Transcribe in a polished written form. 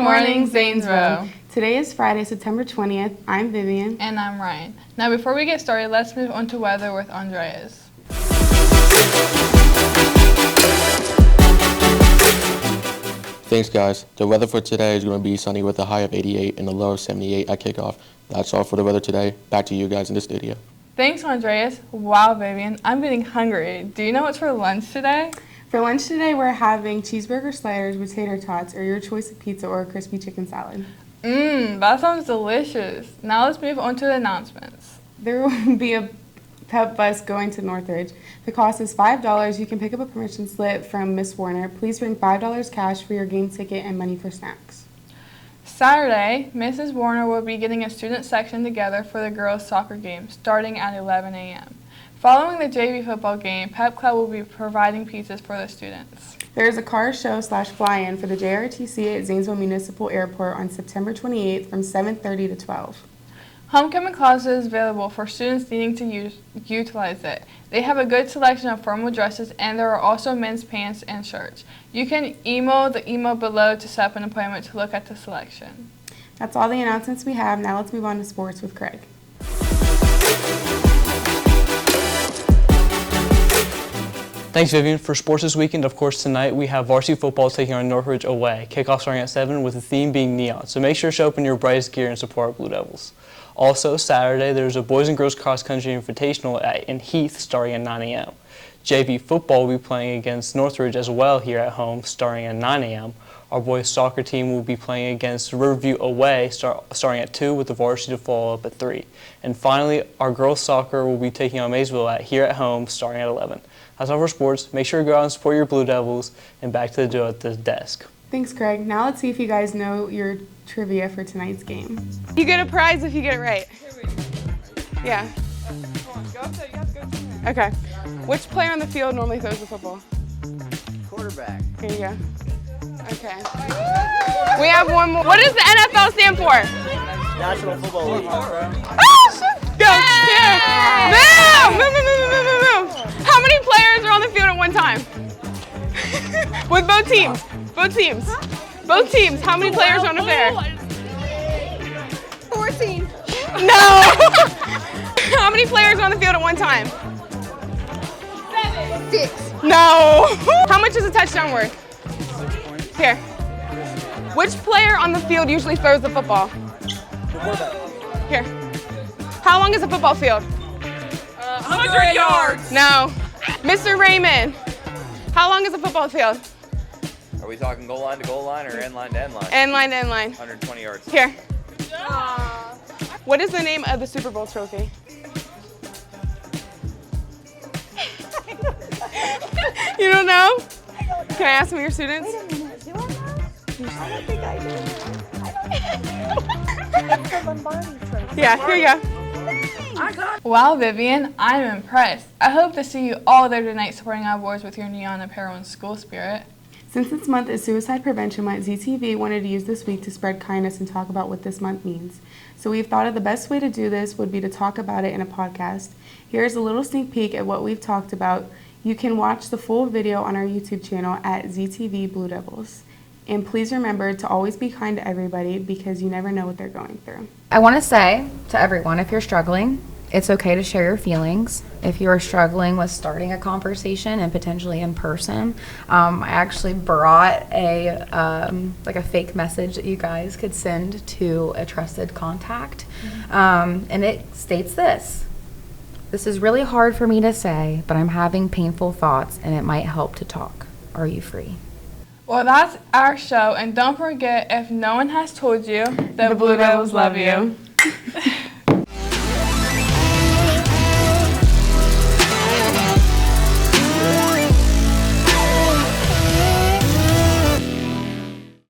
morning, Zanesville. Today is Friday, September 20th. I'm Vivian. And I'm Ryan. Now, before we get started, let's move on to weather with Andreas. Thanks, guys. The weather for today is going to be sunny with a high of 88 and a low of 78 at kickoff. That's all for the weather today. Back to you guys in the studio. Thanks, Andreas. Wow, Vivian, I'm getting hungry. Do you know what's for lunch today? For lunch today, we're having cheeseburger sliders with tater tots, or your choice of pizza or a crispy chicken salad. That sounds delicious. Now let's move on to the announcements. There will be a pep bus going to Northridge. The cost is $5. You can pick up a permission slip from Miss Warner. Please bring $5 cash for your game ticket and money for snacks. Saturday, Mrs. Warner will be getting a student section together for the girls' soccer game starting at 11 a.m. Following the JV football game, Pep Club will be providing pizzas for the students. There is a car show / fly-in for the JRTC at Zanesville Municipal Airport on September 28th from 7:30 to 12. Homecoming Closet is available for students needing to utilize it. They have a good selection of formal dresses, and there are also men's pants and shirts. You can email the email below to set up an appointment to look at the selection. That's all the announcements we have. Now let's move on to sports with Craig. Thanks, Vivian. For sports this weekend, of course, tonight we have varsity football taking on Northridge away. Kickoff starting at 7 with the theme being neon. So make sure to show up in your brightest gear and support our Blue Devils. Also, Saturday, there's a boys and girls cross-country invitational in Heath starting at 9 a.m. JV football will be playing against Northridge as well here at home starting at 9 a.m. Our boys soccer team will be playing against Riverview away starting at 2 with the varsity to follow up at 3. And finally, our girls soccer will be taking on Maysville here at home starting at 11. That's all for sports. Make sure to go out and support your Blue Devils, and back to the duo at the desk. Thanks, Craig. Now let's see if you guys know your trivia for tonight's game. You get a prize if you get it right. Yeah. Okay. Which player on the field normally throws the football? Quarterback. Here you go. Okay. We have one more. What does the NFL stand for? National Football League. Go. Here. Move. How many players are on the field at one time? With both teams. Both teams. Both teams. How many players are on the field? 14. No. How many players are on the field at one time? 7. 6. No. How much is a touchdown worth? Here. Which player on the field usually throws the football? Here. How long is a football field? 100 yards. No. Mr. Raymond, how long is a football field? Are we talking goal line to goal line or end line to end line? End line to end line. 120 yards. Here. What is the name of the Super Bowl trophy? You don't know? Can I ask some of your students? Wait a minute, do I know? I don't think I do. It's the Lombardi trophy. Yeah, here you go. Wow, Vivian, I'm impressed. I hope to see you all there tonight supporting our boys with your neon apparel and school spirit. Since this month is Suicide Prevention Month, ZTV wanted to use this week to spread kindness and talk about what this month means. So we've thought of the best way to do this would be to talk about it in a podcast. Here's a little sneak peek at what we've talked about. You can watch the full video on our YouTube channel at ZTV Blue Devils. And please remember to always be kind to everybody because you never know what they're going through. I want to say to everyone, if you're struggling, it's okay to share your feelings. If you are struggling with starting a conversation and potentially in person, I actually brought a fake message that you guys could send to a trusted contact. And it states this: "This is really hard for me to say, but I'm having painful thoughts and it might help to talk. Are you free?" Well, that's our show, and don't forget, if no one has told you, the Blue Devils love you.